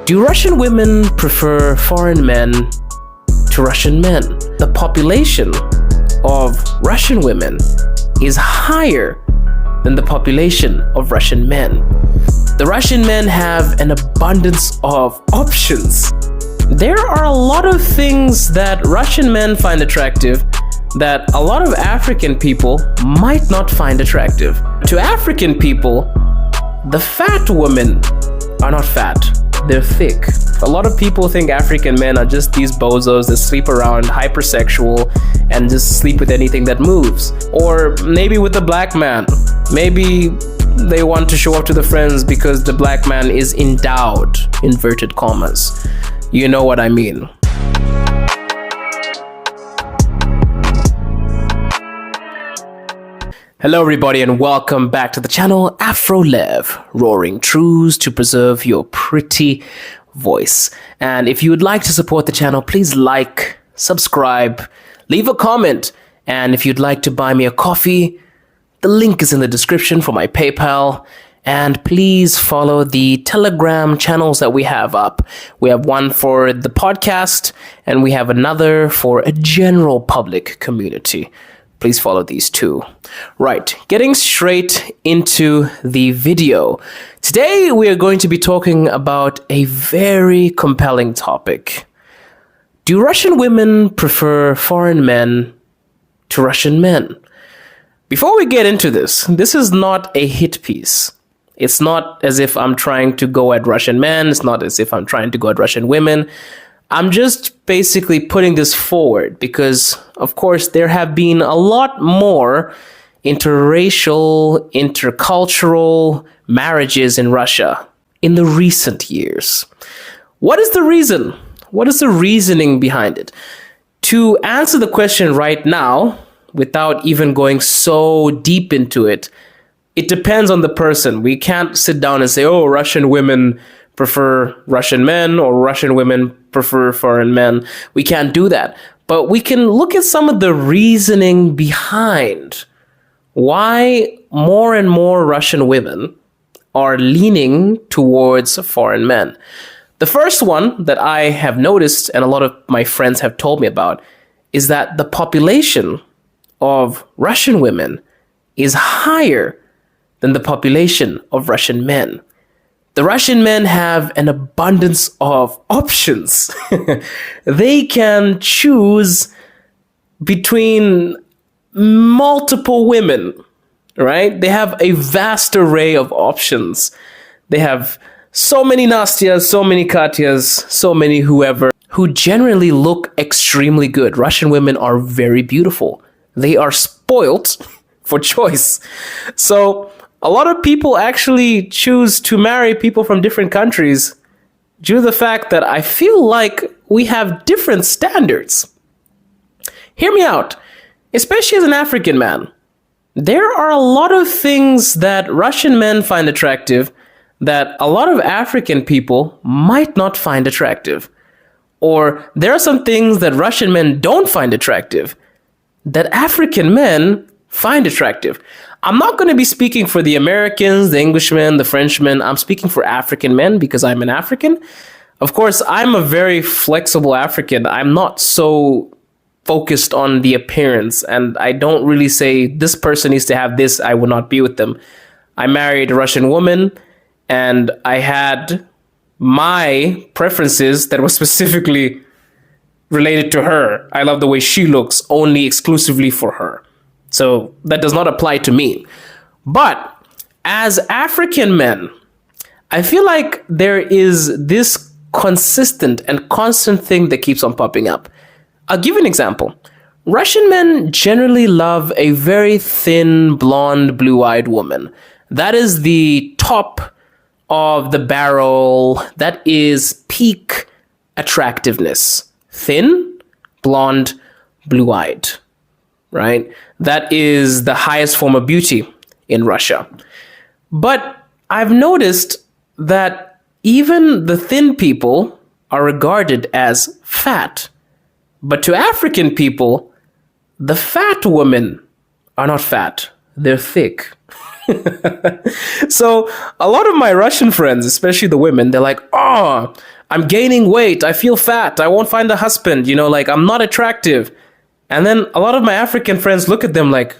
Do Russian women prefer foreign men to Russian men? The population of Russian women is higher than the population of Russian men. The Russian men have an abundance of options. There are a lot of things that Russian men find attractive that a lot of African people might not find attractive. To African people, the fat women are not fat, they're thick. A lot of people think African men are just these bozos that sleep around, hypersexual, and just sleep with anything that moves. Or maybe with the black man. Maybe they want to show up to the friends because the black man is endowed, inverted commas. You know what I mean. Hello everybody and welcome back to the channel AfroLev, roaring truths to preserve your pretty voice. And if you would like to support the channel, please like, subscribe, leave a comment. And if you'd like to buy me a coffee, the link is in the description for my PayPal. And please follow the Telegram channels that we have up. We have one for the podcast and we have another for a general public community. Please follow these two. Right, getting straight into the video. Today we are going to be talking about a very compelling topic. Do Russian women prefer foreign men to Russian men? Before we get into this is not a hit piece. It's not as if I'm trying to go at Russian men. It's not as if I'm trying to go at Russian women. I'm just basically putting this forward because, of course, there have been a lot more interracial, intercultural marriages in Russia in the recent years. What is the reason? What is the reasoning behind it? To answer the question right now, without even going so deep into it, it depends on the person. We can't sit down and say, oh, Russian women prefer Russian men or Russian women prefer foreign men. We can't do that. But we can look at some of the reasoning behind why more and more Russian women are leaning towards foreign men. The first one that I have noticed and a lot of my friends have told me about is that the population of Russian women is higher than the population of Russian men. The Russian men have an abundance of options. They can choose between multiple women, right? They have a vast array of options. They have so many Nastias, so many Katyas, so many whoever, who generally look extremely good. Russian women are very beautiful. They are spoilt for choice. So a lot of people actually choose to marry people from different countries due to the fact that I feel like we have different standards. Hear me out, especially as an African man. There are a lot of things that Russian men find attractive that a lot of African people might not find attractive. Or there are some things that Russian men don't find attractive that African men find attractive. I'm not going to be speaking for the Americans, the Englishmen, the Frenchmen. I'm speaking for African men because I'm an African. Of course, I'm a very flexible African. I'm not so focused on the appearance, and I don't really say this person needs to have this, I will not be with them. I married a Russian woman, and I had my preferences that were specifically related to her. I love the way she looks, only exclusively for her. So that does not apply to me. But as African men, I feel like there is this consistent and constant thing that keeps on popping up. I'll give you an example. Russian men generally love a very thin, blonde, blue-eyed woman. That is the top of the barrel. That is peak attractiveness. Thin, blonde, blue-eyed. Right? That is the highest form of beauty in Russia. But I've noticed that even the thin people are regarded as fat. But to African people, the fat women are not fat. They're thick. So a lot of my Russian friends, especially the women, they're like, oh, I'm gaining weight. I feel fat. I won't find a husband. Like I'm not attractive. And then a lot of my African friends look at them like,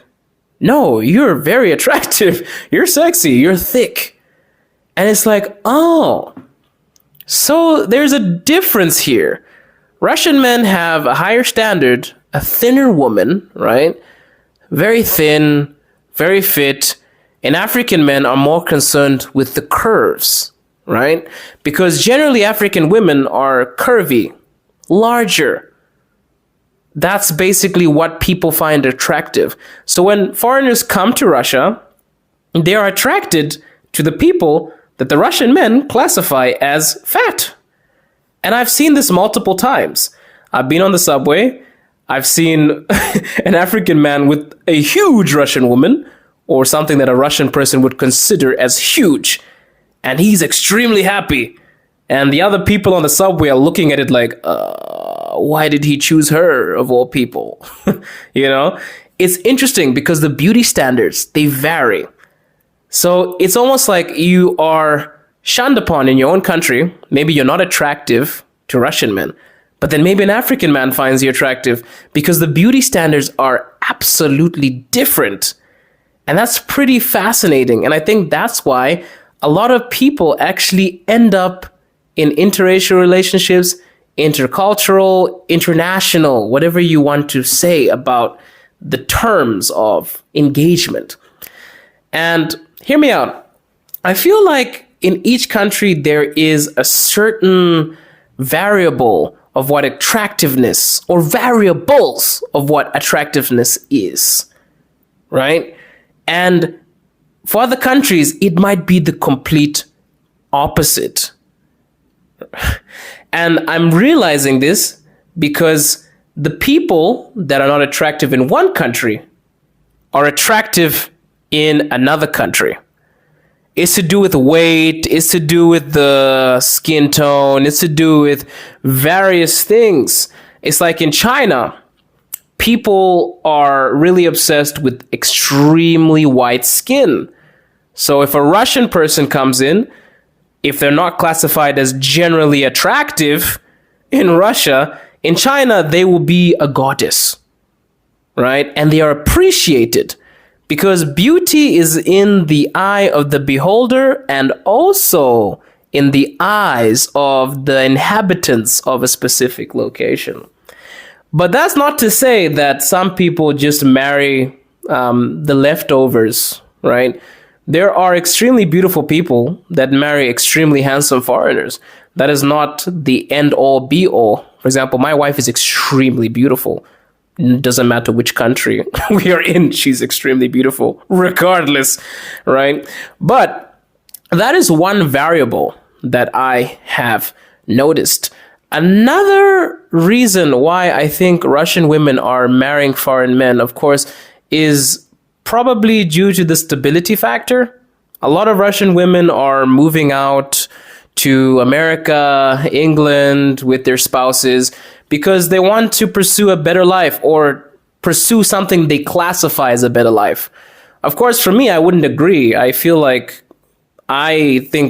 no, you're very attractive. You're sexy. You're thick. And it's like, oh, so there's a difference here. Russian men have a higher standard, a thinner woman, right? Very thin, very fit. And African men are more concerned with the curves, right? Because generally African women are curvy, larger. That's basically what people find attractive. So when foreigners come to Russia, they are attracted to the people that the Russian men classify as fat. And I've seen this multiple times. I've been on the subway. I've seen an African man with a huge Russian woman, or something that a Russian person would consider as huge. And he's extremely happy. And the other people on the subway are looking at it like, why did he choose her of all people? It's interesting because the beauty standards, they vary. So it's almost like you are shunned upon in your own country. Maybe you're not attractive to Russian men, but then maybe an African man finds you attractive because the beauty standards are absolutely different. And that's pretty fascinating. And I think that's why a lot of people actually end up in interracial relationships, intercultural, international, whatever you want to say about the terms of engagement. And hear me out. I feel like in each country, there is a certain variable of what attractiveness, or variables of what attractiveness is, right? And for other countries, it might be the complete opposite. And I'm realizing this because the people that are not attractive in one country are attractive in another country. It's to do with weight, it's to do with the skin tone, it's to do with various things. It's like in China, people are really obsessed with extremely white skin. So if a Russian person comes in, if they're not classified as generally attractive in Russia, in China, they will be a goddess, right? And they are appreciated. Because beauty is in the eye of the beholder and also in the eyes of the inhabitants of a specific location. But that's not to say that some people just marry the leftovers, right? There are extremely beautiful people that marry extremely handsome foreigners. That is not the end all be all. For example, my wife is extremely beautiful. It doesn't matter which country we are in, she's extremely beautiful, regardless, right? But that is one variable that I have noticed. Another reason why I think Russian women are marrying foreign men, of course, is probably due to the stability factor. A lot of Russian women are moving out to America, England with their spouses because they want to pursue a better life or pursue something they classify as a better life. Of course, for me, I wouldn't agree. I think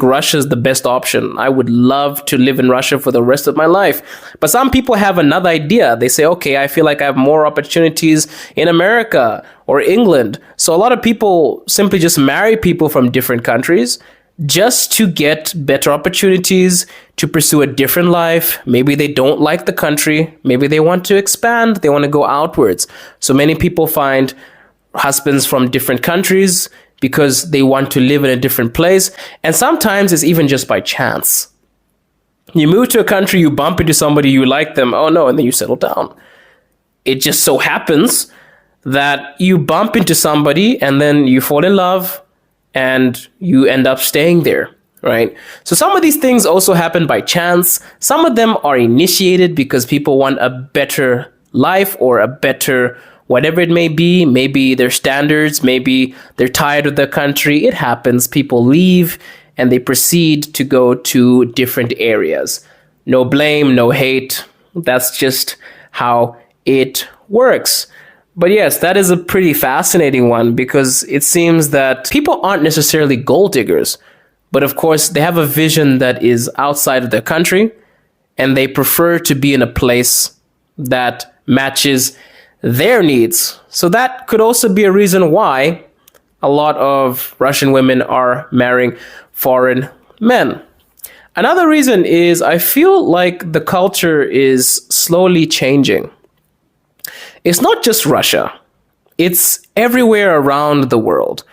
Russia is the best option. I would love to live in Russia for the rest of my life. But some people have another idea. They say, okay, I feel like I have more opportunities in America or England. So a lot of people simply just marry people from different countries just to get better opportunities, to pursue a different life. Maybe they don't like the country. Maybe they want to expand. They want to go outwards. So many people find husbands from different countries because they want to live in a different place. And sometimes it's even just by chance. You move to a country, you bump into somebody, you like them, oh no, and then you settle down. It just so happens that you bump into somebody and then you fall in love and you end up staying there, right? So some of these things also happen by chance. Some of them are initiated because people want a better life or a better whatever it may be. Maybe their standards, maybe they're tired of the country. It happens. People leave and they proceed to go to different areas. No blame, no hate. That's just how it works. But yes, that is a pretty fascinating one because it seems that people aren't necessarily gold diggers, but of course they have a vision that is outside of their country and they prefer to be in a place that matches their needs. So that could also be a reason why a lot of Russian women are marrying foreign men. Another reason is I feel like the culture is slowly changing. It's not just Russia, it's everywhere around the world.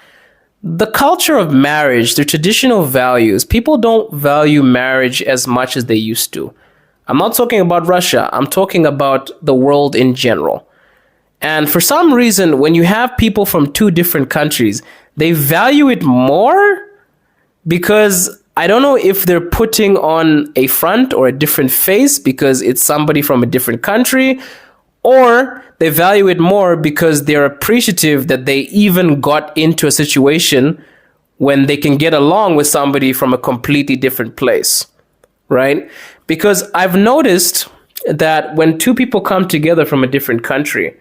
The culture of marriage, the traditional values, people don't value marriage as much as they used to. I'm not talking about Russia, I'm talking about the world in general. And for some reason, when you have people from two different countries, they value it more because I don't know if they're putting on a front or a different face because it's somebody from a different country, or they value it more because they're appreciative that they even got into a situation when they can get along with somebody from a completely different place, right? Because I've noticed that when two people come together from a different country,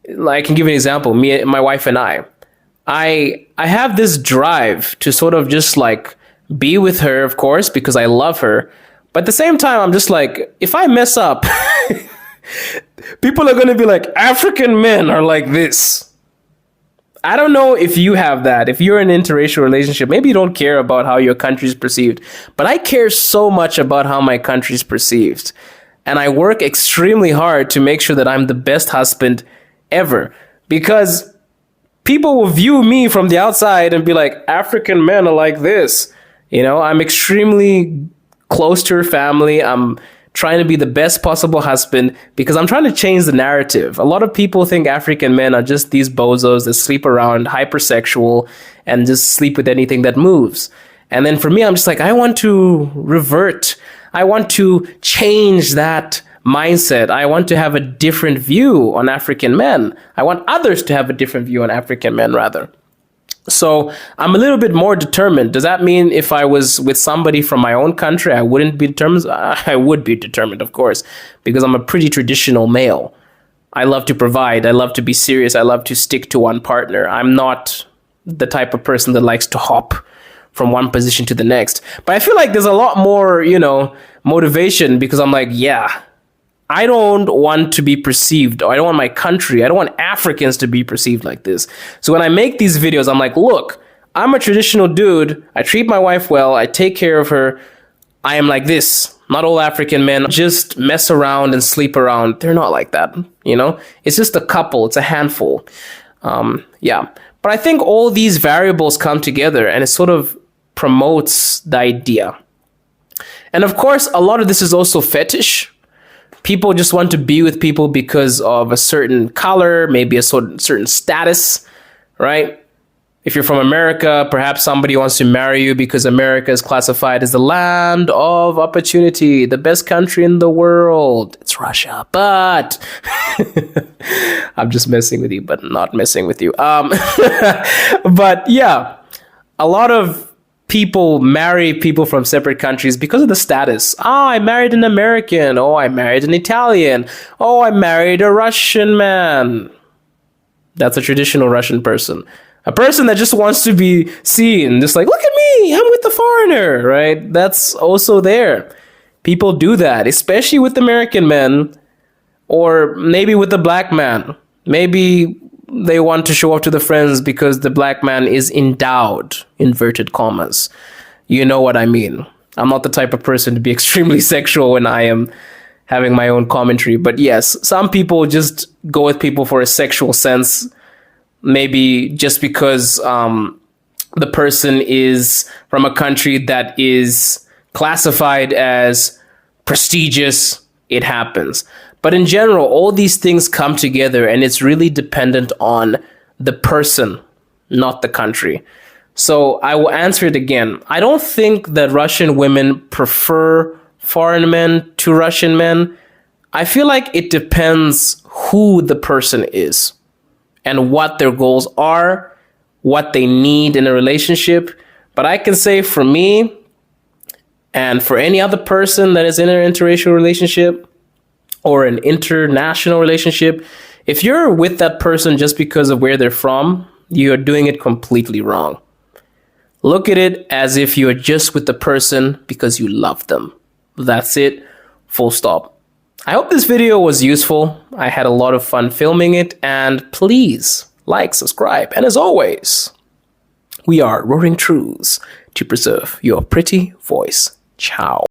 like, I can give an example, me, my wife and I have this drive to sort of just like be with her, of course, because I love her. But at the same time, I'm just like, if I mess up, people are going to be like, African men are like this. I don't know if you have that. If you're in an interracial relationship, maybe you don't care about how your country's perceived. But I care so much about how my country's perceived. And I work extremely hard to make sure that I'm the best husband ever. Because people will view me from the outside and be like, African men are like this. You know, I'm extremely close to her family. I'm trying to be the best possible husband because I'm trying to change the narrative. A lot of people think African men are just these bozos that sleep around, hypersexual, and just sleep with anything that moves. And then for me, I'm just like, I want to revert. I want to change that mindset. I want to have a different view on African men. I want others to have a different view on African men, rather. So I'm a little bit more determined. Does that mean if I was with somebody from my own country, I wouldn't be determined? I would be determined, of course, because I'm a pretty traditional male. I love to provide. I love to be serious. I love to stick to one partner. I'm not the type of person that likes to hop from one position to the next. But I feel like there's a lot more, motivation because I'm like, yeah, I don't want to be perceived, or I don't want my country, I don't want Africans to be perceived like this. So when I make these videos, I'm like, look, I'm a traditional dude. I treat my wife well. I take care of her. I am like this. Not all African men just mess around and sleep around. They're not like that, It's just a couple. It's a handful. Yeah. But I think all these variables come together and it sort of promotes the idea. And of course, a lot of this is also fetish. People just want to be with people because of a certain color, maybe a certain status, right? If you're from America, perhaps somebody wants to marry you because America is classified as the land of opportunity, the best country in the world. It's Russia, but I'm just messing with you, but not messing with you. But yeah, a lot of people marry people from separate countries because of the status. I married an American. Oh, I married an Italian. Oh, I married a Russian man. That's a traditional Russian person. A person that just wants to be seen, just like, look at me, I'm with the foreigner, right? That's also there. People do that, especially with American men, or maybe with the black man. Maybe they want to show off to the friends because the black man is endowed, inverted commas. You know what I mean. I'm not the type of person to be extremely sexual when I am having my own commentary. But yes, some people just go with people for a sexual sense. Maybe just because the person is from a country that is classified as prestigious. It happens. But in general, all these things come together and it's really dependent on the person, not the country. So I will answer it again. I don't think that Russian women prefer foreign men to Russian men. I feel like it depends who the person is and what their goals are, what they need in a relationship. But I can say for me and for any other person that is in an interracial relationship, or an international relationship, If you're with that person just because of where they're from, you're doing it completely wrong. Look at it as if you're just with the person because you love them. That's it. Full stop. I hope this video was useful. I had a lot of fun filming it, and please like, subscribe, and as always, we are roaring truths to preserve your pretty voice. Ciao.